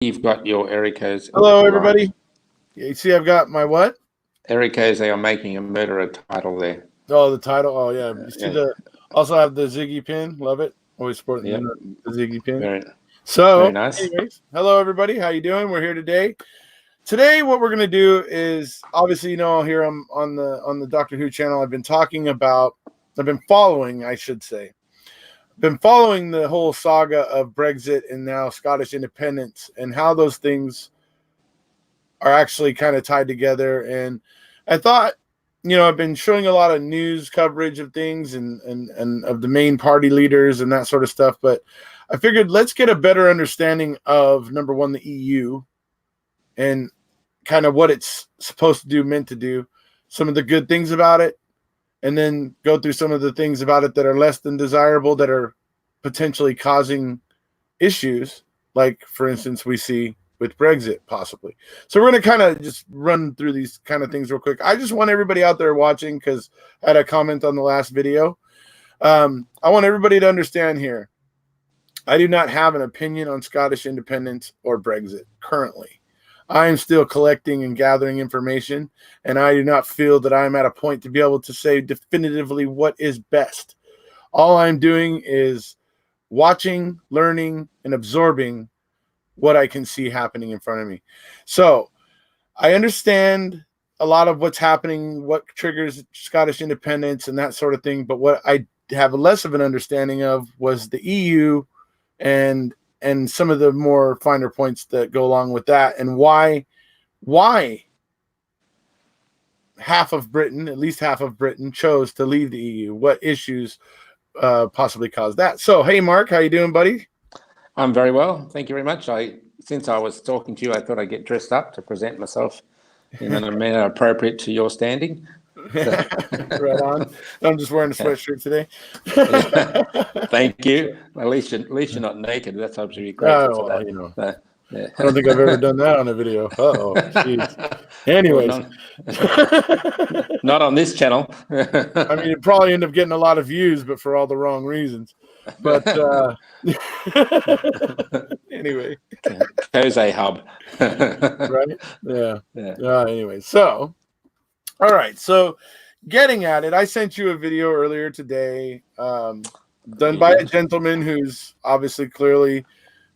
You've got your Ericos. Hello, everybody. You see, I've got my what? Ericos, they are making a murderer title there. Oh, the title. Oh, yeah. You see Yeah. the. Also have the Ziggy pin. Love it. Always sporting Yep. the Ziggy pin. Very So, nice. anyways, hello everybody. How you doing? We're here today. Today, what we're gonna do is obviously, here I'm on the Doctor Who channel. I've been following, I should say, been following the whole saga of Brexit and now Scottish independence and how those things are actually kind of tied together. And I thought, I've been showing a lot of news coverage of things and of the main party leaders and that sort of stuff. But I figured let's get a better understanding of, number one, the EU and kind of what it's supposed to do, meant to do, some of the good things about it, and then go through some of the things about it that are less than desirable, that are potentially causing issues. Like, for instance, we see with Brexit, possibly. So we're going to kind of just run through these kind of things real quick. I just want everybody out there watching, because I had a comment on the last video. I want everybody to understand here, I do not have an opinion on Scottish independence or Brexit currently. I am still collecting and gathering information, and I do not feel that I'm at a point to be able to say definitively what is best. All I'm doing is watching, learning, and absorbing what I can see happening in front of me. So I understand a lot of what's happening, what triggers Scottish independence and that sort of thing. But what I have less of an understanding of was the EU and some of the more finer points that go along with that, and why half of Britain, at least half of Britain, chose to leave the EU. What issues possibly caused that? So, hey, Mark, how you doing, buddy? I'm very well. Thank you very much. Since I was talking to you, I thought I'd get dressed up to present myself in a manner appropriate to your standing. Right on. I'm just wearing a sweatshirt today. Thank you. At least you're not naked. That's absolutely grateful for that. Yeah. I don't think I've ever done that on a video. Jeez. Anyways, well, not on this channel. I mean, it probably end up getting a lot of views, but for all the wrong reasons. But anyway, Jose Hub, right? Yeah. Anyway, so all right. So getting at it, I sent you a video earlier today, done by a gentleman who's obviously clearly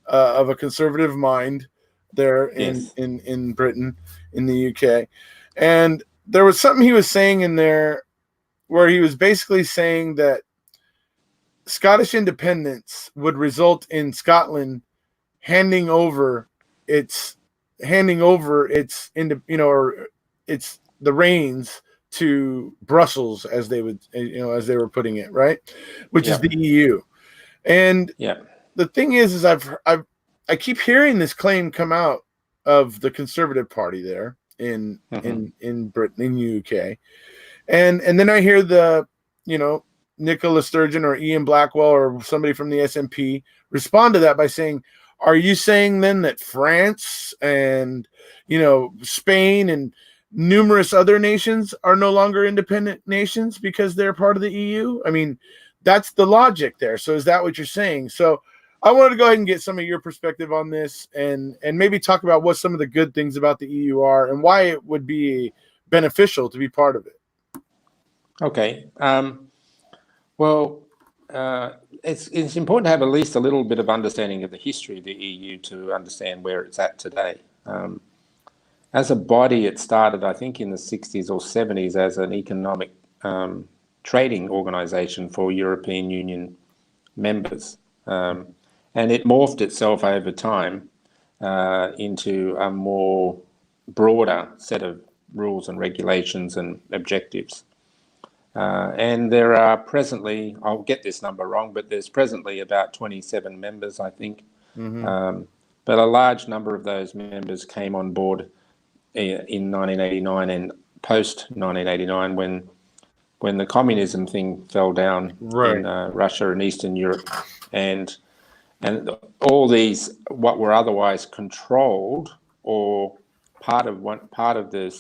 of a conservative mind there in Britain, in the UK. And there was something he was saying in there where he was basically saying that Scottish independence would result in Scotland handing over its the reins to Brussels, as they would, as they were putting it, right? Which is the EU. And the thing is I keep hearing this claim come out of the Conservative Party there in Britain, in UK, and then I hear the Nicola Sturgeon or Ian Blackwell or somebody from the SNP respond to that by saying, "Are you saying then that France and Spain and numerous other nations are no longer independent nations because they're part of the EU?" I mean, that's the logic there. So is that what you're saying? So I wanted to go ahead and get some of your perspective on this, and maybe talk about what some of the good things about the EU are and why it would be beneficial to be part of it. Okay. It's important to have at least a little bit of understanding of the history of the EU to understand where it's at today. As a body, it started, I think, in the 60s or 70s as an economic trading organization for European Union members. And it morphed itself over time into a more broader set of rules and regulations and objectives. And there are presently, I'll get this number wrong, but there's presently about 27 members, I think. But a large number of those members came on board in 1989 and post 1989 when the communism thing fell down in Russia and Eastern Europe, and all these what were otherwise controlled or part of the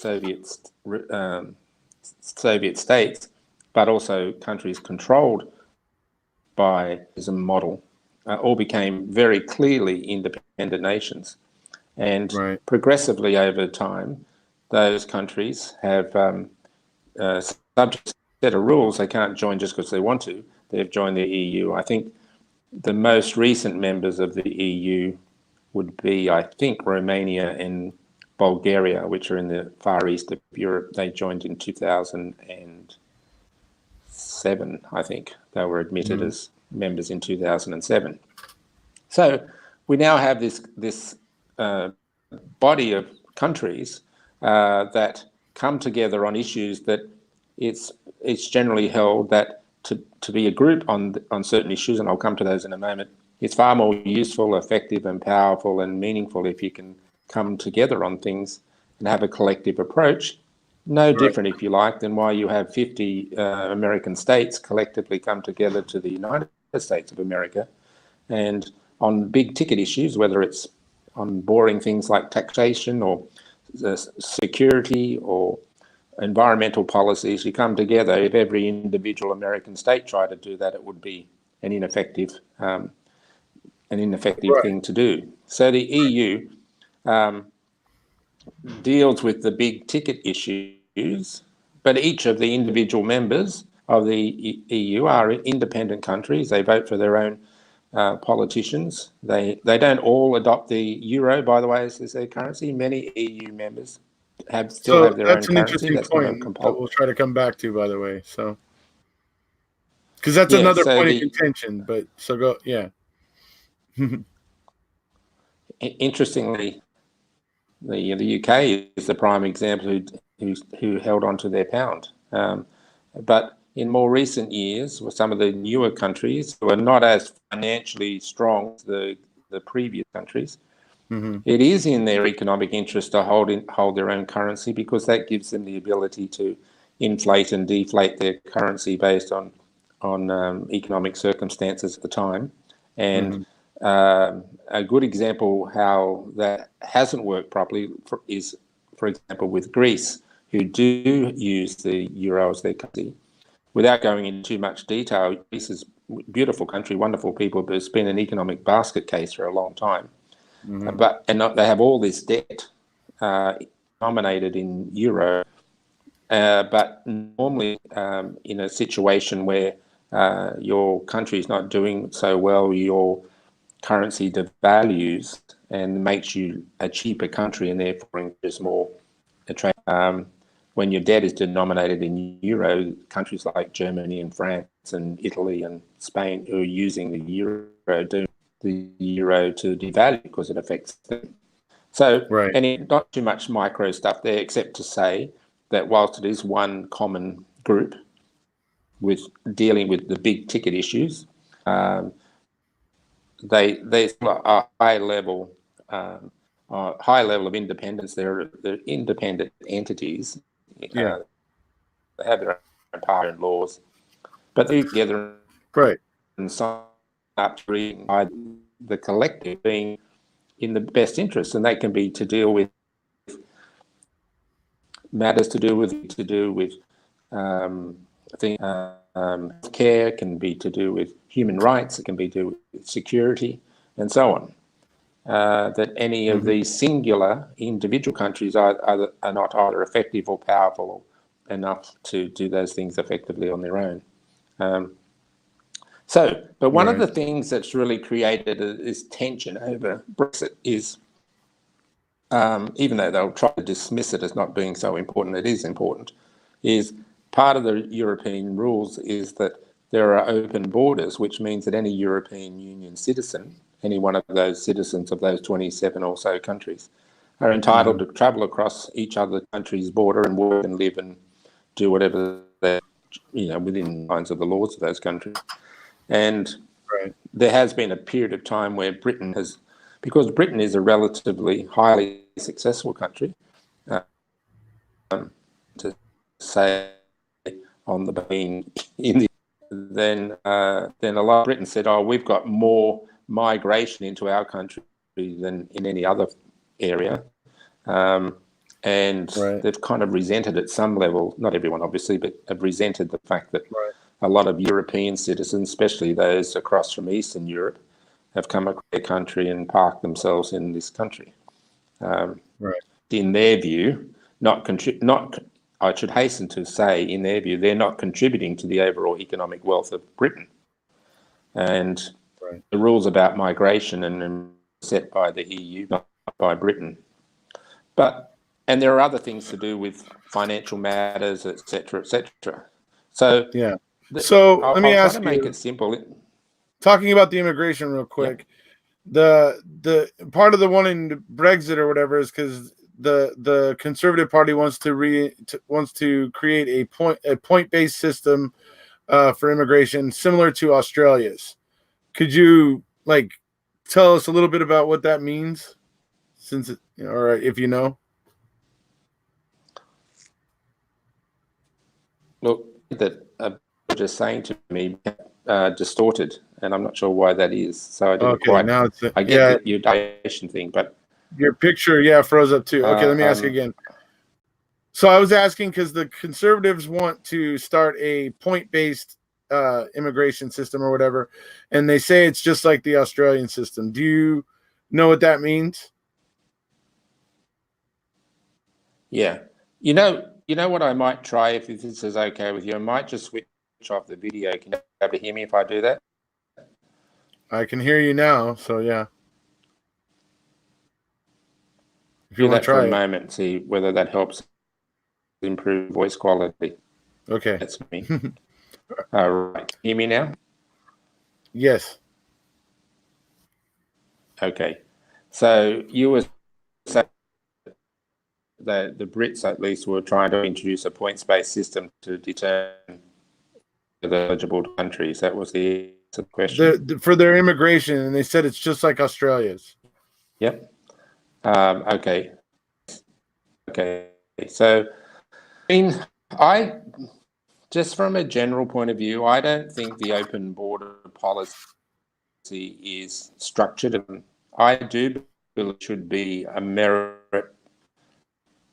Soviet states, but also countries controlled by the model, all became very clearly independent nations. And Right. progressively over time, those countries have subject to a set of rules. They can't join just because they want to. They've joined the EU. I think the most recent members of the EU would be, I think, Romania and Bulgaria, which are in the far east of Europe. They joined in 2007, I think. They were admitted as members in 2007. So we now have this body of countries that come together on issues that it's generally held that to be a group on certain issues, and I'll come to those in a moment, it's far more useful, effective and powerful and meaningful if you can come together on things and have a collective approach. No different, if you like, than why you have 50 American states collectively come together to the United States of America, and on big ticket issues, whether it's on boring things like taxation or security or environmental policies, you come together. If every individual American state tried to do that, it would be an ineffective thing to do. So the EU deals with the big ticket issues, but each of the individual members of the EU are independent countries. They vote for their own politicians. They don't all adopt the euro, by the way, as their currency. Many EU members still have their own currency. That's an interesting point that we'll try to come back to, by the way. So, because that's another point of contention. But so go, yeah. Interestingly, the UK is the prime example who held on to their pound. But in more recent years, with some of the newer countries who are not as financially strong as the previous countries, it is in their economic interest to hold their own currency, because that gives them the ability to inflate and deflate their currency based on economic circumstances at the time. And a good example how that hasn't worked properly is, for example, with Greece, who do use the euro as their currency. Without going into too much detail, Greece is a beautiful country, wonderful people, but it's been an economic basket case for a long time. They have all this debt denominated in euro, but normally in a situation where your country is not doing so well, your currency devalues and makes you a cheaper country, and therefore is more attractive. When your debt is denominated in euro, countries like Germany and France and Italy and Spain who are using the euro do the euro to devalue because it affects them. So, not too much micro stuff there, except to say that whilst it is one common group with dealing with the big ticket issues, they are high level of independence. They're independent entities. They have their own power and laws, but they're together and sign up to the collective being in the best interest, and that can be to deal with matters to do with care, can be to do with human rights, it can be to do with security, and so on. That any of these singular individual countries are not either effective or powerful enough to do those things effectively on their own. But one of the things that's really created this tension over Brexit is, even though they'll try to dismiss it as not being so important, it is important, is part of the European rules is that there are open borders, which means that any European Union citizen, any one of those citizens of those 27 or so countries, are entitled to travel across each other country's border and work and live and do whatever they're, within the lines of the laws of those countries. And there has been a period of time where Britain has, because Britain is a relatively highly successful country, to say on the being in the, then a lot of Britain said, oh, we've got more migration into our country than in any other area. And they've kind of resented at some level, not everyone obviously, but have resented the fact that a lot of European citizens, especially those across from Eastern Europe, have come across their country and parked themselves in this country. Right. In their view, I should hasten to say, in their view, they're not contributing to the overall economic wealth of Britain. And Right. the rules about migration and set by the EU, not by Britain. And there are other things to do with financial matters, etc., etc. So Yeah. So let me I'll try to ask make you, it simple. talking about the immigration real quick, the part of the one in Brexit or whatever is because the Conservative Party wants to create a point-based system for immigration similar to Australia's. Could you tell us a little bit about what that means, or if you know? Look, that just saying to me distorted, and I'm not sure why that is. So I didn't Okay, quite. now it's I get the mutation thing, but your picture, froze up too. Okay, let me ask again. So I was asking because the Conservatives want to start a point-based immigration system or whatever, and they say it's just like the Australian system. Do you know what that means? yeah, you know what I might try if this is okay with you. I might just switch off the video. Can you be able to hear me if I do that? I can hear you now, so yeah. If you Do want that to for try a it. moment, see whether that helps improve voice quality. Okay. That's me. All right. Hear me now? Yes. Okay. So you were saying that the Brits, at least, were trying to introduce a points-based system to determine the eligible countries. That was the question. For their immigration, and they said it's just like Australia's. Yep. Okay. Okay. So, I just from a general point of view, I don't think the open border policy is structured, and I do believe it should be a merit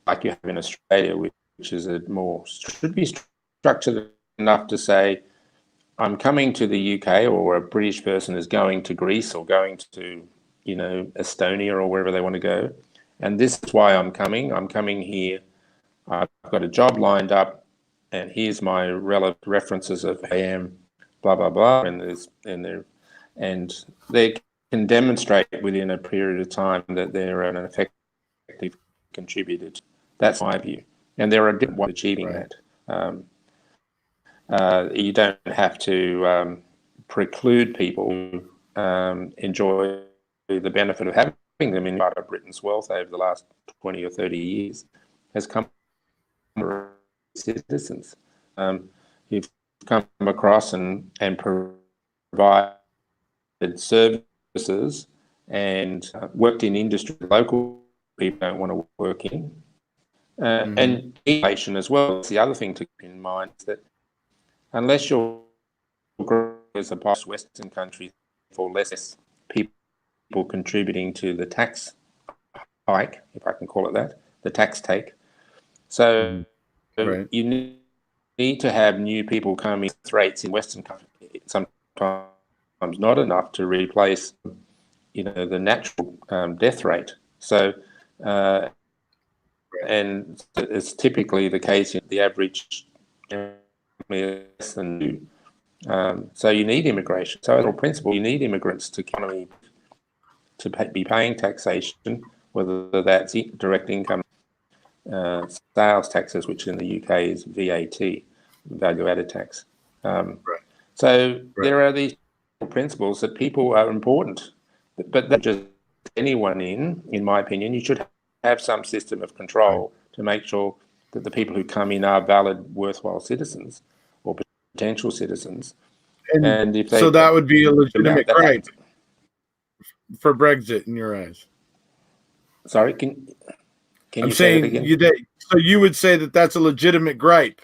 like you have in Australia, which is should be structured enough to say, I'm coming to the UK, or a British person is going to Greece or going to, Estonia or wherever they want to go. And this is why I'm coming. I'm coming here. I've got a job lined up, and here's my relevant references of who I am, blah, blah, blah. And they can demonstrate within a period of time that they're an effective contributor. That's my view. And there are different ways of achieving that. You don't have to preclude people who enjoy the benefit of having them in part of Britain's wealth over the last 20 or 30 years has come from citizens who've come across and provided services and worked in industry local people don't want to work in. And inflation as well. It's the other thing to keep in mind is that unless you're as a post-Western country for less people contributing to the tax hike, if I can call it that, the tax take. So you need to have new people coming with rates in Western countries. Sometimes not enough to replace, the natural death rate. So, and it's typically the case in the average less than two. So you need immigration. So as a principle, you need immigrants to economy to be paying taxation, whether that's direct income, sales taxes, which in the UK is VAT, value added tax. So there are these principles that people are important, but that just anyone in my opinion, you should have some system of control to make sure that the people who come in are valid, worthwhile citizens or potential citizens. And if they, so that would be a legitimate gripe happens. For Brexit in your eyes. Sorry, can I'm you say that again? So you would say that that's a legitimate gripe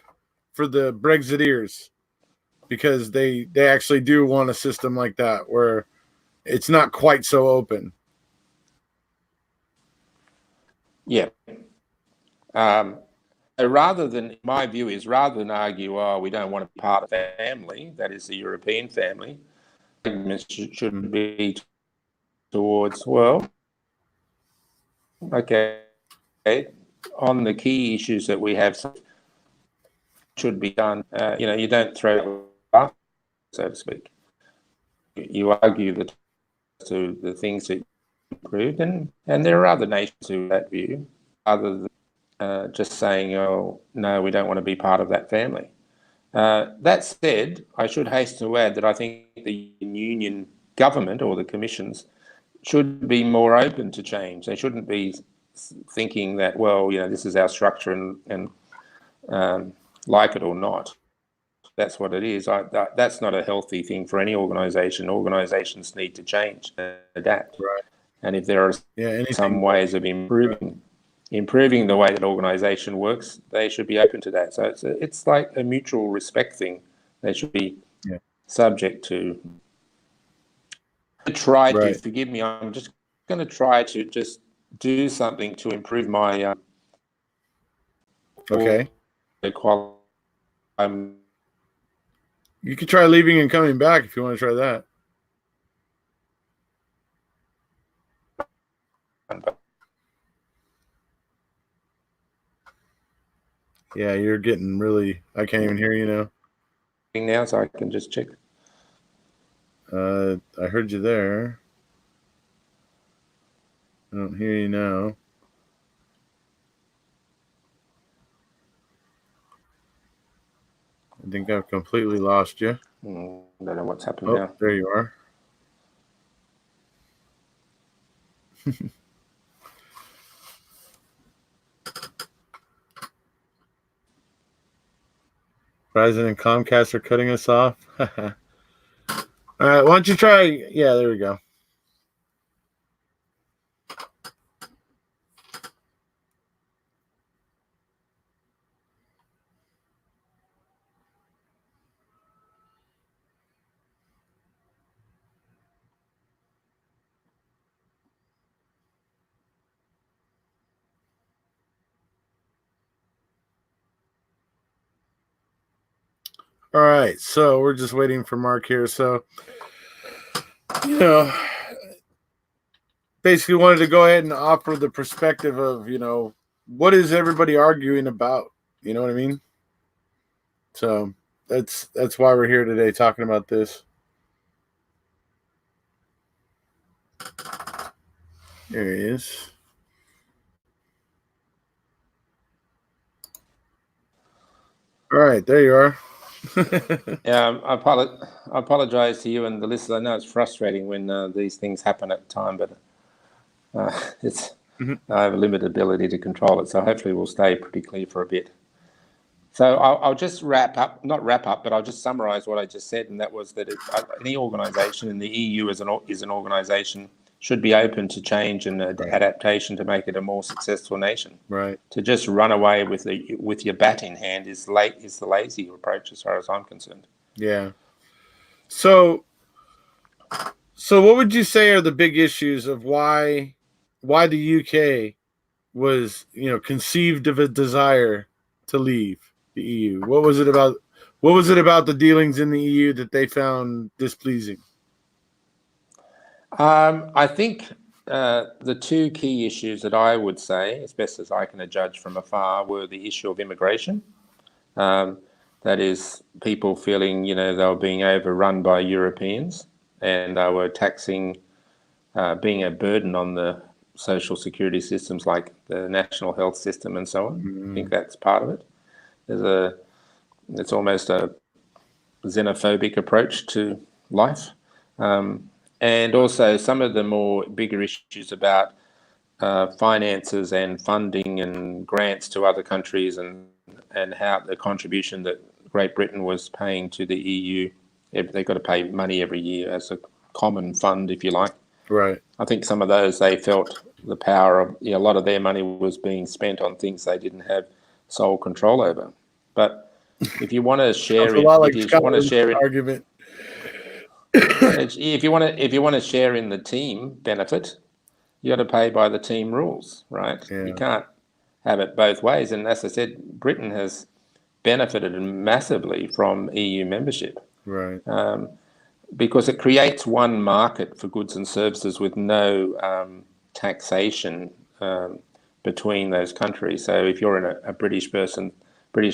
for the Brexiteers because they actually do want a system like that where it's not quite so open. Yeah. Rather than argue, we don't want to be part of the family, that is the European family, arguments should be towards, well, okay, on the key issues that we have should be done. You don't throw it, so to speak. You argue to the things that you improved, and there are other nations who have that view, other than just saying, "Oh no, we don't want to be part of that family." That said, I should hasten to add that I think the union government or the commissions should be more open to change. They shouldn't be thinking that, well, this is our structure and like it or not, that's what it is. That's not a healthy thing for any organisation. Organisations need to change and adapt. Right. And if there are some ways of improving the way that organisation works, they should be open to that. So it's like a mutual respect thing. They should be subject to. Forgive me, I'm just going to try to just do something to improve my equality. You could try leaving and coming back if you want to try that. Yeah, you're getting really. I can't even hear you now. Now, so I can just check. I heard you there. I don't hear you now. I think I've completely lost you. I don't know what's happened now. There you are. Verizon and Comcast are cutting us off. All right, why don't you try? Yeah, there we go. All right, so we're just waiting for Mark here. So, basically wanted to go ahead and offer the perspective of, what is everybody arguing about? You know what I mean? So that's why we're here today talking about this. There he is. All right, there you are. Yeah, I apologize to you and the listeners. I know it's frustrating when these things happen at the time, but I have a limited ability to control it. So hopefully we'll stay pretty clear for a bit. So I'll just not wrap up, but I'll just summarize what I just said, and that was that any organisation, in the EU is an organisation, should be open to change and adaptation to make it a more successful nation. Right. To just run away with your bat in hand is the lazy approach, as far as I'm concerned. Yeah. So what would you say are the big issues of why the UK was, conceived of a desire to leave the EU? What was it about the dealings in the EU that they found displeasing? I think the two key issues that I would say, as best as I can judge from afar, were the issue of immigration. That is, people feeling, they were being overrun by Europeans, and they were taxing, being a burden on the social security systems like the national health system and so on. I think that's part of it. It's almost a xenophobic approach to life. And also some of the more bigger issues about finances and funding and grants to other countries and how the contribution that Great Britain was paying to the EU, they've got to pay money every year as a common fund, if you like. Right. I think some of those, they felt the power of, a lot of their money was being spent on things they didn't have sole control over. But if you want to share it, argument. If you want to share in the team benefit, you got to pay by the team rules, right? Yeah. You can't have it both ways. And as I said, Britain has benefited massively from EU membership, right? Because it creates one market for goods and services with no taxation between those countries. So if you're in a British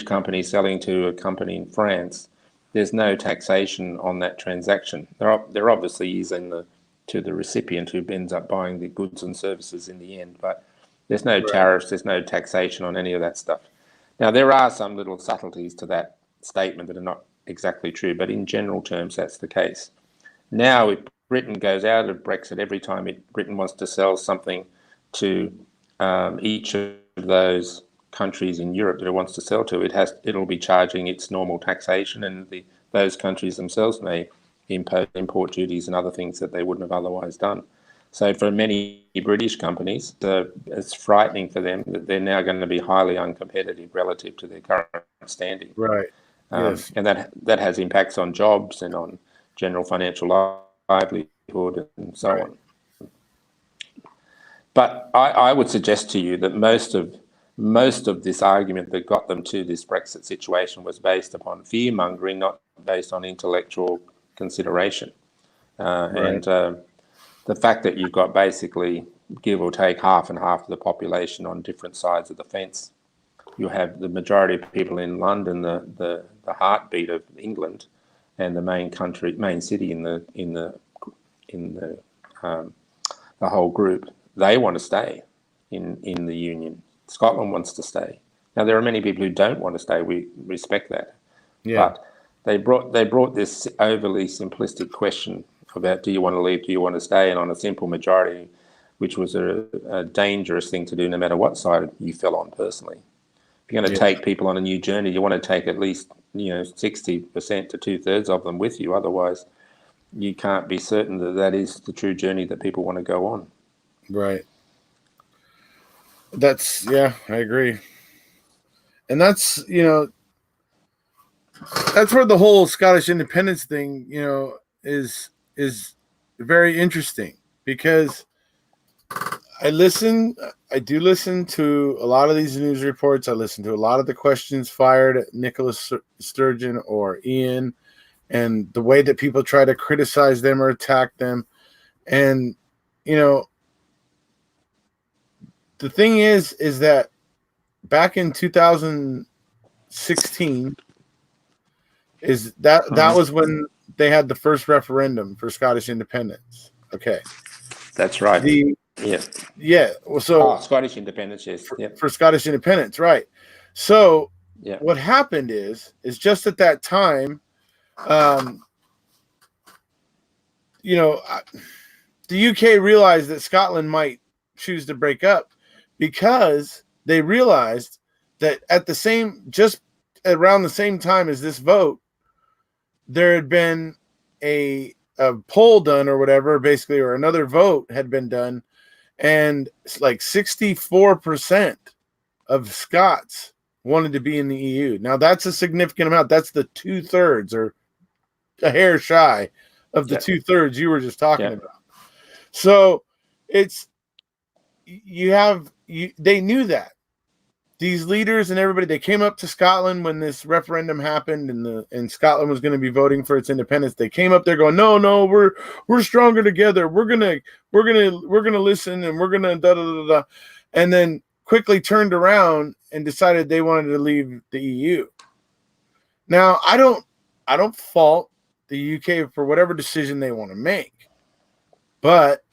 company selling to a company in France, there's no taxation on that transaction. They're obviously using to the recipient who ends up buying the goods and services in the end, but there's no tariffs, there's no taxation on any of that stuff. Now, there are some little subtleties to that statement that are not exactly true, but in general terms, that's the case. Now, if Britain goes out of Brexit, every time Britain wants to sell something to each of those countries in Europe that it wants to sell to, it'll be charging its normal taxation, and those countries themselves may impose import duties and other things that they wouldn't have otherwise done. So for many British companies, it's frightening for them that they're now going to be highly uncompetitive relative to their current standing. Right. Yes. And that has impacts on jobs and on general financial livelihood and so on. But I would suggest to you that most of this argument that got them to this Brexit situation was based upon fear-mongering, not based on intellectual consideration. And the fact that you've got basically, give or take, half and half of the population on different sides of the fence. You have the majority of people in London, the heartbeat of England, and the main city in the whole group. They want to stay in the Union. Scotland wants to stay. Now, there are many people who don't want to stay. We respect that. Yeah. But they brought this overly simplistic question about, do you want to leave, do you want to stay? And on a simple majority, which was a dangerous thing to do no matter what side you fell on personally. If you're going to take people on a new journey, you want to take at least 60% to 2/3 of them with you. Otherwise, you can't be certain that is the true journey that people want to go on. Right. I agree. And that's where the whole Scottish independence thing, is very interesting, because I do listen to a lot of these news reports. I listen to a lot of the questions fired at Nicholas Sturgeon or Ian, and the way that people try to criticize them or attack them. And, the thing is that back in 2016 that was when they had the first referendum for Scottish independence. Okay. That's right. So Scottish independence, yes. For Scottish independence, right. So what happened is just at that time, the UK realized that Scotland might choose to break up, because they realized that just around the same time as this vote, there had been a poll done or whatever, basically, or another vote had been done, and like 64% of Scots wanted to be in the EU. Now, that's a significant amount. That's the 2/3, or a hair shy of the 2/3 you were just talking about. So they knew that. These leaders and everybody, they came up to Scotland when this referendum happened, and Scotland was going to be voting for its independence. They came up there going, no, we're stronger together. We're gonna listen, and we're gonna da da da da, and then quickly turned around and decided they wanted to leave the EU. Now, I don't fault the UK for whatever decision they want to make, but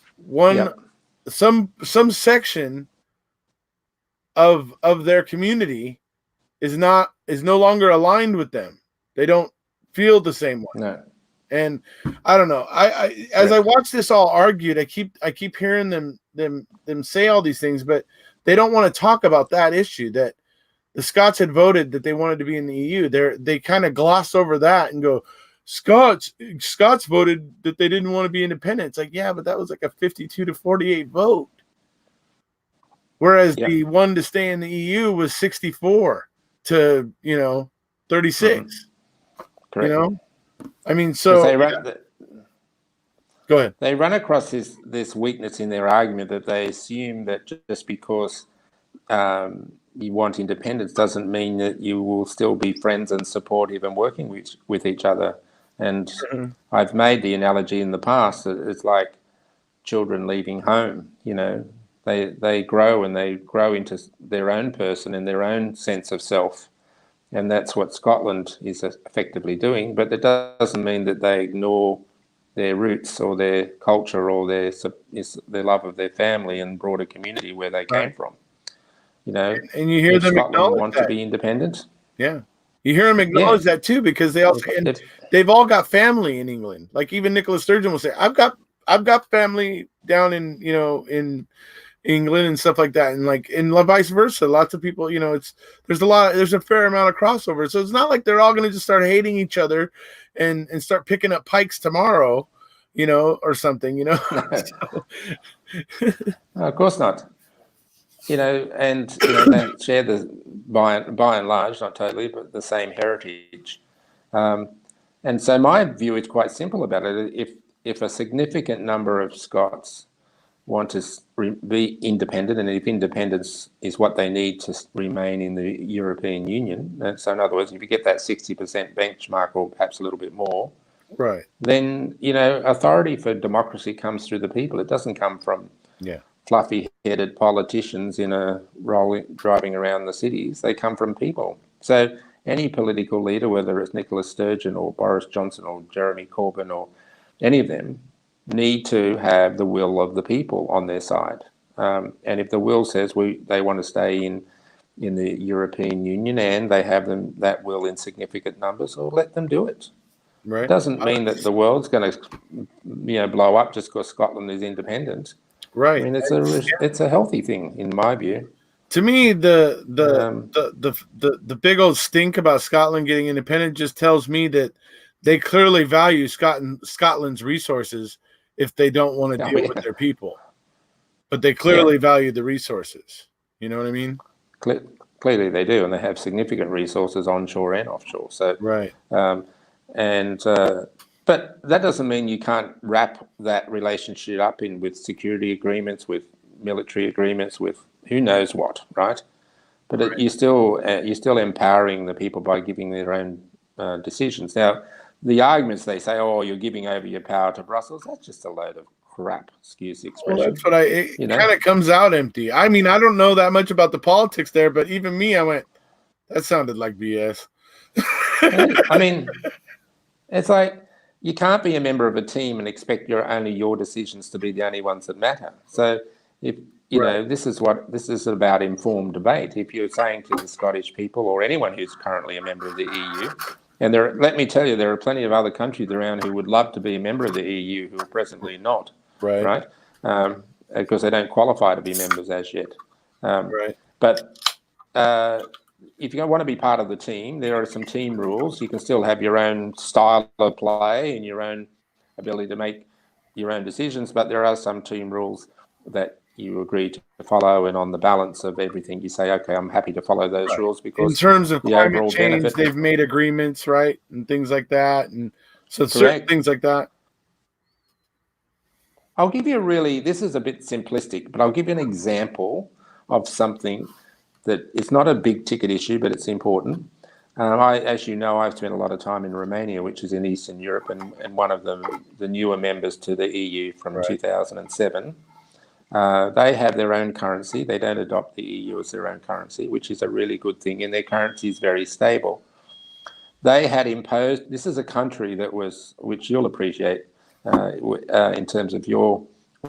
some section of their community is no longer aligned with them. They don't feel the same way. No. And I don't know. As I watch this all argued, I keep hearing them say all these things, but they don't want to talk about that issue, that the Scots had voted that they wanted to be in the EU. They kind of gloss over that and go, Scots voted that they didn't want to be independent. It's like, yeah, but that was like a 52-48 vote. Whereas the one to stay in the EU was 64 to 36. Correct. I mean, so go ahead. They run across this weakness in their argument, that they assume that just because you want independence doesn't mean that you will still be friends and supportive and working with each other. And I've made the analogy in the past that it's like children leaving home. They grow, and they grow into their own person and their own sense of self. And that's what Scotland is effectively doing. But it doesn't mean that they ignore their roots or their culture or their love of their family and broader community where they came from. You know, and you hear if them Scotland acknowledge want that. to be independent, Yeah, you hear them acknowledge that too, because they also they've all got family in England. Like even Nicola Sturgeon will say, "I've got family down in in England and stuff like that," and vice versa. Lots of people, there's a fair amount of crossover. So it's not like they're all going to just start hating each other and start picking up pikes tomorrow, or something, So. No, of course not. And they share the by and large, not totally, but the same heritage. And so my view is quite simple about it. If a significant number of Scots want to be independent, and if independence is what they need to remain in the European Union, so in other words, if you get that 60% benchmark or perhaps a little bit more, right, then authority for democracy comes through the people. It doesn't come from fluffy-headed politicians driving around the cities. They come from people. So any political leader, whether it's Nicola Sturgeon or Boris Johnson or Jeremy Corbyn or any of them, need to have the will of the people on their side. And if the will says they want to stay in the European Union and they have that will in significant numbers, well, let them do it. Right. It doesn't mean that the world's going to blow up just because Scotland is independent. Right. I mean, it's a healthy thing in my view. To me, the big old stink about Scotland getting independent just tells me that they clearly value Scotland's resources if they don't want to deal with their people. But they clearly value the resources. You know what I mean? Clearly they do, and they have significant resources onshore and offshore. So right. But that doesn't mean you can't wrap that relationship up with security agreements, with military agreements, with who knows what, right? But you're still empowering the people by giving their own decisions. Now, the arguments they say, "Oh, you're giving over your power to Brussels," that's just a load of crap. Excuse the expression. Well, that's what it kind of comes out empty. I mean, I don't know that much about the politics there, but even me, I went, that sounded like BS. I mean, it's like you can't be a member of a team and expect only your decisions to be the only ones that matter. So if this is about informed debate. If you're saying to the Scottish people or anyone who's currently a member of the EU, and let me tell you, there are plenty of other countries around who would love to be a member of the EU who are presently not, right? Because they don't qualify to be members as yet. But if you want to be part of the team, there are some team rules. You can still have your own style of play and your own ability to make your own decisions, but there are some team rules that you agree to follow, and on the balance of everything, you say, okay, I'm happy to follow those rules because in terms of climate overall change, benefit, they've made agreements, right, and things like that, and so certain things like that. I'll give you this is a bit simplistic, but I'll give you an example of something that it's not a big ticket issue, but it's important. As you know, I've spent a lot of time in Romania, which is in Eastern Europe, and one of the newer members to the EU from 2007. They have their own currency. They don't adopt the EU as their own currency, which is a really good thing, and their currency is very stable. They had imposed, this is a country which you'll appreciate in terms of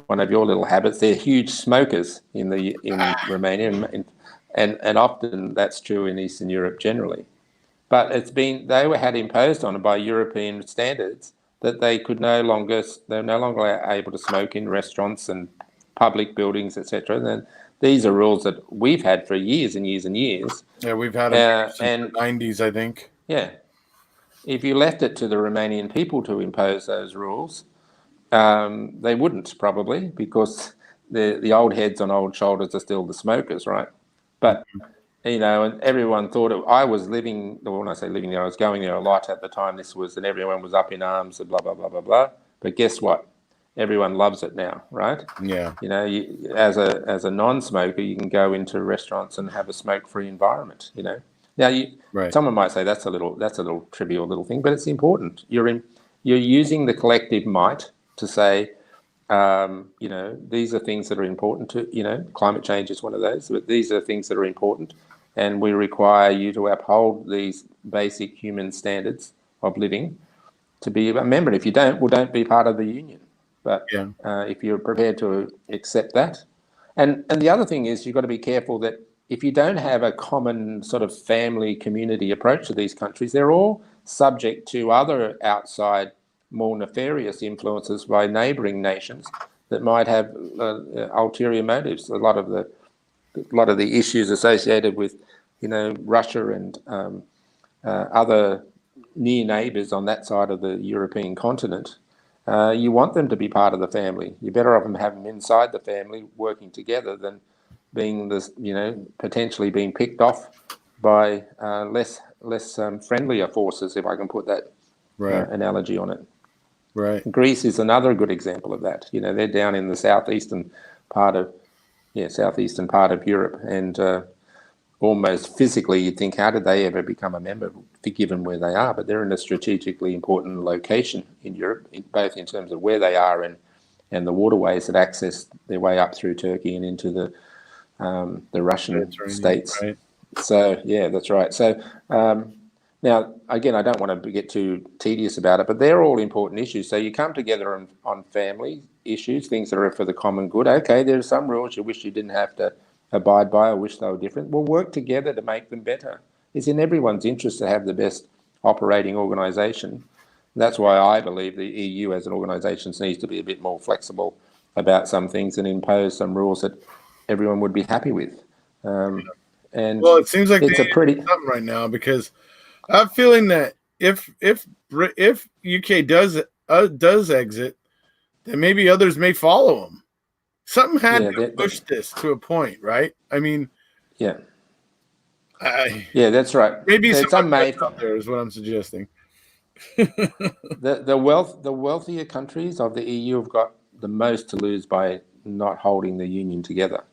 one of your little habits. They're huge smokers in Romania, and often that's true in Eastern Europe generally. But they had imposed on it by European standards that they're no longer able to smoke in restaurants and public buildings, etc. Then these are rules that we've had for years and years and years. Yeah, we've had them since the 90s, I think. Yeah. If you left it to the Romanian people to impose those rules, they wouldn't probably, because the old heads on old shoulders are still the smokers, right? But and everyone thought I was living. When I say living there, I was going there a lot at the time. And everyone was up in arms and blah blah blah blah blah. But guess what? Everyone loves it now, right? Yeah. As a non-smoker, you can go into restaurants and have a smoke-free environment. Now someone might say that's a little trivial little thing, but it's important. You're using the collective might to say, These are things that are important to, climate change is one of those, but these are things that are important, and we require you to uphold these basic human standards of living to be a member. If you don't, well, don't be part of the union. But Yeah. if you're prepared to accept that, and the other thing is you've got to be careful that if you don't have a common sort of family community approach to these countries, they're all subject to other outside, more nefarious influences by neighbouring nations that might have ulterior motives. A lot of the issues associated with, Russia and other near neighbours on that side of the European continent. You want them to be part of the family. You're better off them having them inside the family working together than being this, potentially being picked off by less friendlier forces, if I can put that analogy on it. Right. Greece is another good example of that. They're down in the southeastern part of Europe, and almost physically you'd think, how did they ever become a member, given where they are? But they're in a strategically important location in Europe, both in terms of where they are and the waterways that access their way up through Turkey and into the Russian states. Right. So yeah, that's right. So now, again, I don't want to get too tedious about it, but they're all important issues. So you come together on family issues, things that are for the common good. Okay, there are some rules you wish you didn't have to abide by or wish they were different. We'll work together to make them better. It's in everyone's interest to have the best operating organisation. That's why I believe the EU as an organisation needs to be a bit more flexible about some things and impose some rules that everyone would be happy with. And well, it seems like it's they a pretty something right now, because I'm feeling that if UK does exit, then maybe others may follow them. Something had to push this to a point, right? I mean, yeah, yeah, that's right. Maybe someone out there is what I'm suggesting. the wealthier countries of the EU have got the most to lose by not holding the union together.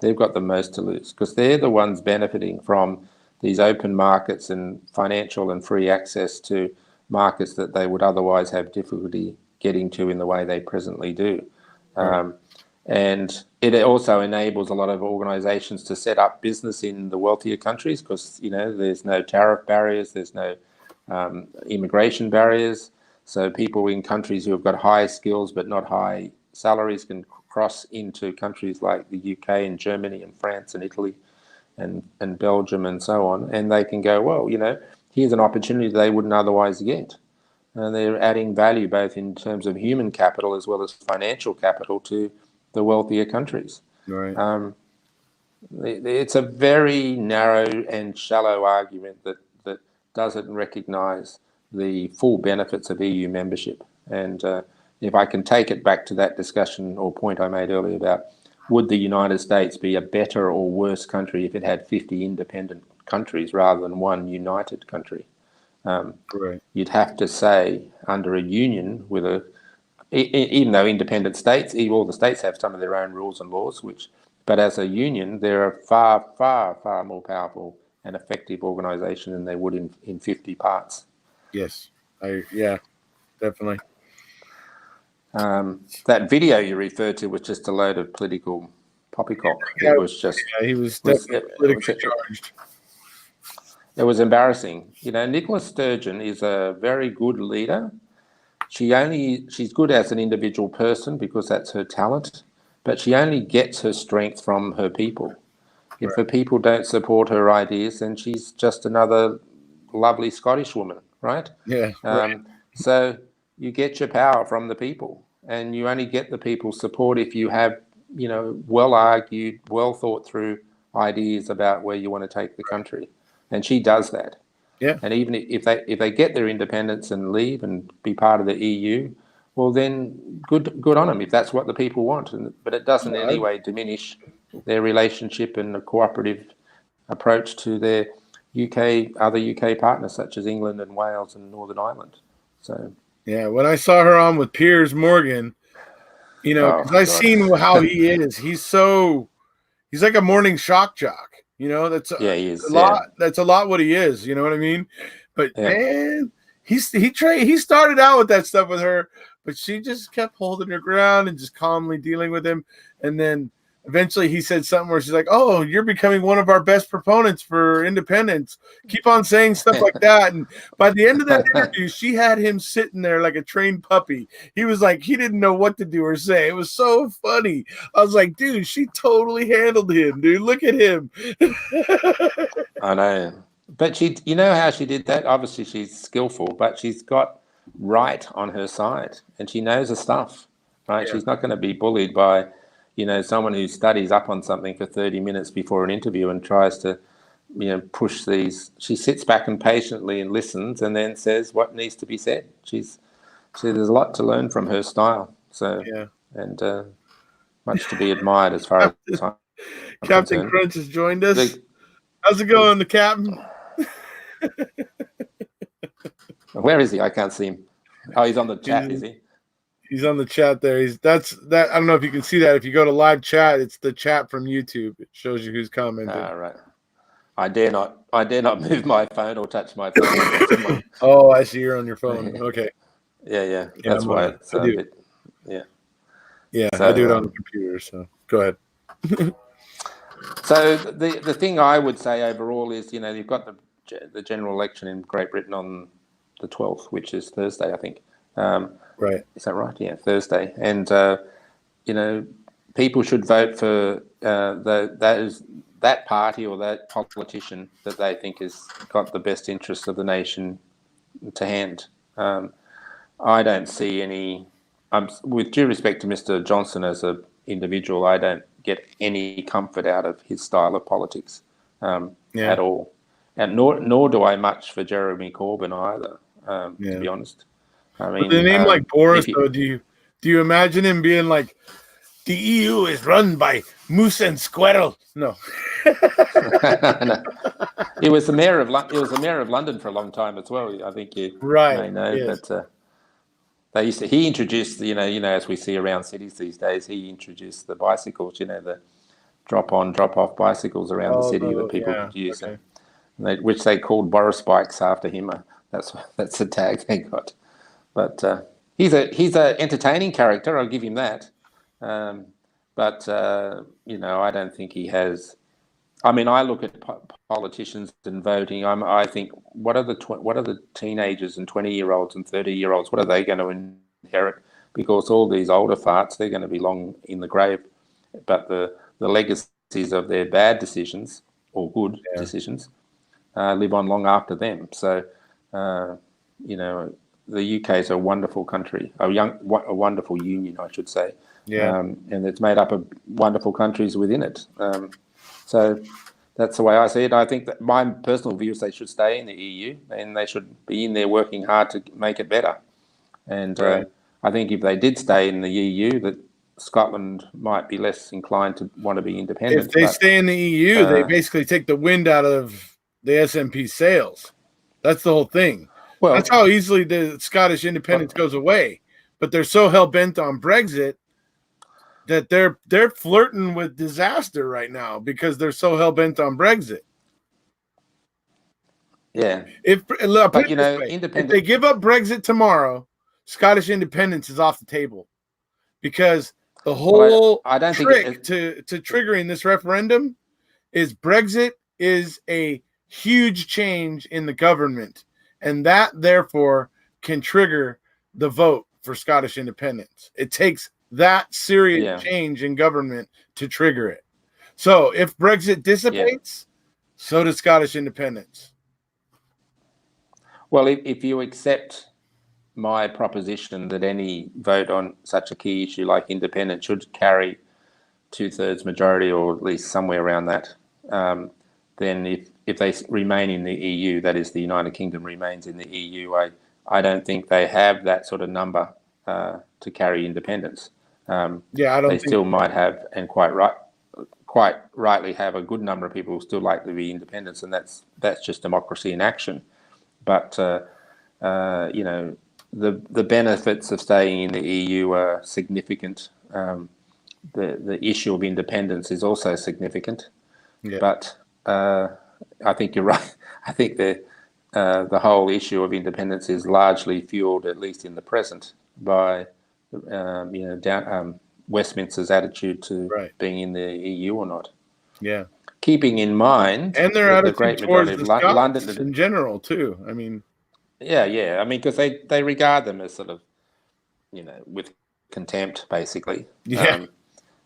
They've got the most to lose because they're the ones benefiting from these open markets and financial and free access to markets that they would otherwise have difficulty getting to in the way they presently do. Right. And it also enables a lot of organisations to set up business in the wealthier countries because, there's no tariff barriers, there's no immigration barriers. So people in countries who have got high skills but not high salaries can cross into countries like the UK and Germany and France and Italy and Belgium and so on, and they can go, well, here's an opportunity they wouldn't otherwise get. And they're adding value both in terms of human capital as well as financial capital to the wealthier countries. Right. It's a very narrow and shallow argument that doesn't recognise the full benefits of EU membership. And if I can take it back to that discussion or point I made earlier about would the United States be a better or worse country if it had 50 independent countries rather than one united country? Right. You'd have to say under a union with even though independent states, all the states have some of their own rules and laws, but as a union, they're a far, far, far more powerful and effective organisation than they would in 50 parts. Yes, definitely. That video you referred to was just a load of political poppycock. Yeah, it was just. He was definitely politically charged. It was embarrassing. Nicola Sturgeon is a very good leader. She's good as an individual person because that's her talent, but she only gets her strength from her people. If her people don't support her ideas, then she's just another lovely Scottish woman, right? Yeah. Right. So you get your power from the people, and you only get the people's support if you have, well argued, well thought through ideas about where you want to take the country, and she does that. Yeah. And even if they get their independence and leave and be part of the EU, well then good on them if that's what the people want. But it doesn't in any way diminish their relationship and a cooperative approach to their other UK partners such as England and Wales and Northern Ireland. So yeah, when I saw her on with Piers Morgan, because I've seen how he is. He's like a morning shock jock. That's he is a lot. Yeah. That's a lot what he is. You know what I mean? But man, he started out with that stuff with her, but she just kept holding her ground and just calmly dealing with him. And then eventually he said something where she's like, "Oh, you're becoming one of our best proponents for independence. Keep on saying stuff like that." And by the end of that interview, she had him sitting there like a trained puppy. He was like, he didn't know what to do or say. It was so funny. I was like, dude, she totally handled him, dude. Look at him. I know. But you know how she did that? Obviously, she's skillful, but she's got right on her side, and she knows her stuff, right? Yeah. She's not going to be bullied by, someone who studies up on something for 30 minutes before an interview and tries to, push these. She sits back and patiently and listens, and then says what needs to be said. There's a lot to learn from her style. So, Yeah. and much to be admired as far as I'm Captain concerned. Crunch has joined us. How's it going, the captain? Where is he? I can't see him. Oh, he's on the chat, is he? He's on the chat there. That's that. I don't know if you can see that. If you go to live chat, it's the chat from YouTube. It shows you who's commenting. Right. I dare not move my phone or touch my phone. Oh, I see you're on your phone. Okay. Yeah. That's why it's a bit. Yeah. Yeah, so, I do it on the computer. So go ahead. So the thing I would say overall is, you've got the general election in Great Britain on the 12th, which is Thursday, I think. Right. Is that right? Yeah, Thursday. And, people should vote for that party or that politician that they think has got the best interests of the nation to hand. I don't see any... with due respect to Mr. Johnson as an individual, I don't get any comfort out of his style of politics at all. And nor do I much for Jeremy Corbyn either, to be honest. I mean, with a name like Boris, though, do you imagine him being like, the EU is run by moose and squirrel? No. No. He was the mayor of London for a long time as well. I think you may know, yes. But he introduced, as we see around cities these days, he introduced the bicycles, the drop-on, drop-off bicycles around the city that people could use, which they called Boris bikes after him. That's the tag they got. But he's a entertaining character. I'll give him that. But I don't think he has. I mean, I look at politicians and voting. I think, what are the teenagers and 20-year-olds and 30-year-olds? What are they going to inherit? Because all these older farts, they're going to be long in the grave. But the legacies of their bad decisions or good decisions live on long after them. So, the UK is a wonderful country, a wonderful union, I should say. Yeah. And it's made up of wonderful countries within it. So that's the way I see it. I think that my personal view is they should stay in the EU and they should be in there working hard to make it better. And I think if they did stay in the EU, that Scotland might be less inclined to want to be independent. If they stay in the EU, they basically take the wind out of the SNP sails. That's the whole thing. Well, that's how easily the Scottish independence goes away. But they're so hell-bent on Brexit that they're flirting with disaster right now because they're so hell-bent on Brexit. Yeah. If they give up Brexit tomorrow, Scottish independence is off the table. Because the whole trick to triggering this referendum is Brexit is a huge change in the government. And that, therefore, can trigger the vote for Scottish independence. It takes that serious change in government to trigger it. So if Brexit dissipates, so does Scottish independence. Well, if you accept my proposition that any vote on such a key issue like independence should carry 2/3 majority, or at least somewhere around that, then if they remain in the EU, that is, the United Kingdom remains in the EU, I don't think they have that sort of number to carry independence. I don't. They still might have, and quite rightly have, a good number of people who still like to be independents, and that's just democracy in action. But the benefits of staying in the EU are significant. The issue of independence is also significant. Yeah. But I think you're right. I think the whole issue of independence is largely fueled, at least in the present, by Westminster's attitude to Right. being in the EU or not. Yeah. Keeping in mind And their that the attitude great towards majority of the London, Scots in general too. I mean, yeah. I mean, because they regard them as sort of, with contempt, basically. yeah,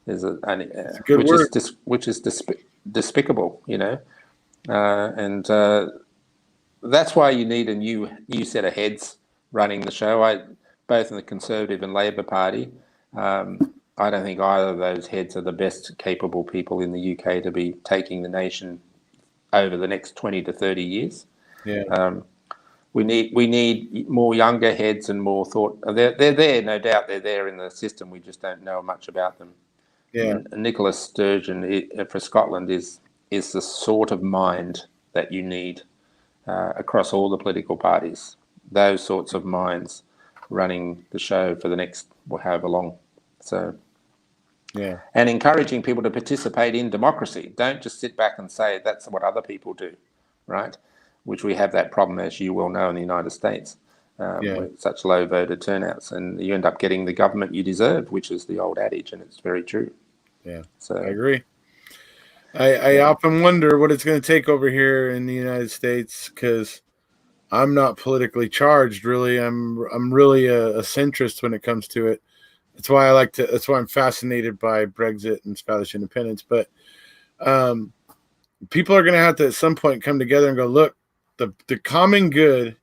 There's it's a good word. which is despicable, and that's why you need a new set of heads running the show. Both in the Conservative and Labor Party. I don't think either of those heads are the best capable people in the UK to be taking the nation over the next 20 to 30 years. Yeah. We need more younger heads and more thought. They're there, no doubt. They're there in the system. We just don't know much about them. Yeah. Nicola Sturgeon for Scotland is the sort of mind that you need across all the political parties. Those sorts of minds running the show for the next however long. So, Yeah. and encouraging people to participate in democracy. Don't just sit back and say that's what other people do, right? Which we have that problem, as you well know, in the United States, with such low voter turnouts, and you end up getting the government you deserve, which is the old adage, and it's very true. Yeah, so I agree. I often wonder what it's going to take over here in the United States, because I'm not politically charged, really. I'm really a centrist when it comes to it. That's why that's why I'm fascinated by Brexit and Scottish independence. But people are going to have to at some point come together and go, look, the common good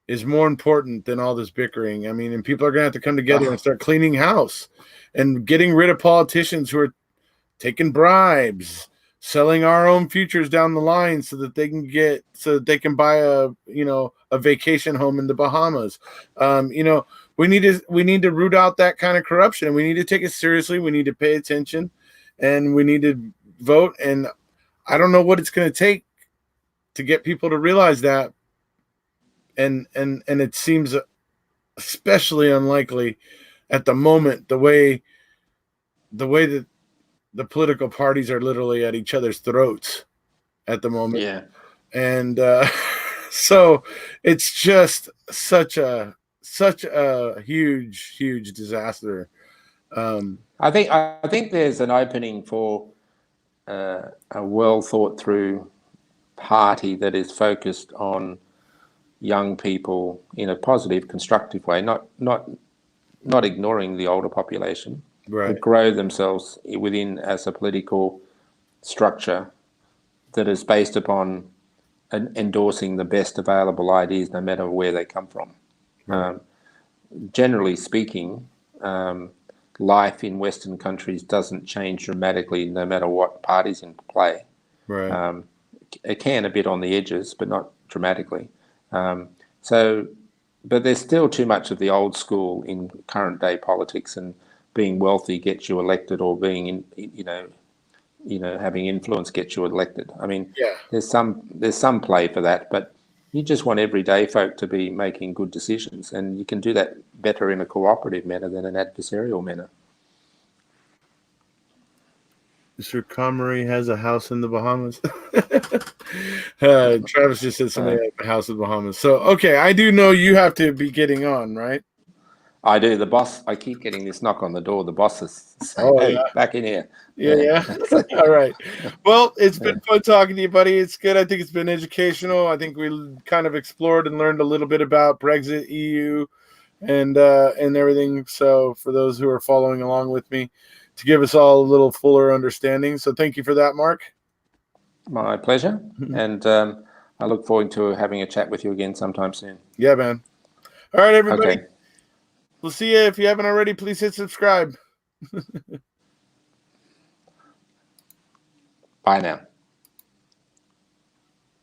is more important than all this bickering. I mean, and people are going to have to come together and start cleaning house and getting rid of politicians who are taking bribes, selling our own futures down the line so that they can buy a vacation home in the Bahamas. We need to root out that kind of corruption. We need to take it seriously. We need to pay attention, and we need to vote. And I don't know what it's going to take to get people to realize that. And it seems especially unlikely at the moment, the way that the political parties are literally at each other's throats at the moment. Yeah. And so it's just such a huge disaster. I think there's an opening for a well thought through party that is focused on young people in a positive, constructive way, not ignoring the older population, Right. but grow themselves within as a political structure that is based upon endorsing the best available ideas, no matter where they come from. Right. Generally speaking, life in Western countries doesn't change dramatically, no matter what party's in play. Right. It can a bit on the edges, but not dramatically. But there's still too much of the old school in current day politics, and being wealthy gets you elected, or being having influence gets you elected. I mean, there's some play for that, but you just want everyday folk to be making good decisions, and you can do that better in a cooperative manner than an adversarial manner. Mr. Comrie has a house in the Bahamas. Travis just said somebody had a house in the Bahamas. So, okay, I do know you have to be getting on, right? I do. The boss, I keep getting this knock on the door. The boss is saying, hey, back in here. Yeah. All right. Well, it's been fun talking to you, buddy. It's good. I think it's been educational. I think we kind of explored and learned a little bit about Brexit, EU, and everything. So for those who are following along with me, to give us all a little fuller understanding. So thank you for that, Mark. My pleasure. And I look forward to having a chat with you again sometime soon. Yeah, man. All right, everybody. Okay. We'll see you. If you haven't already, please hit subscribe. Bye now.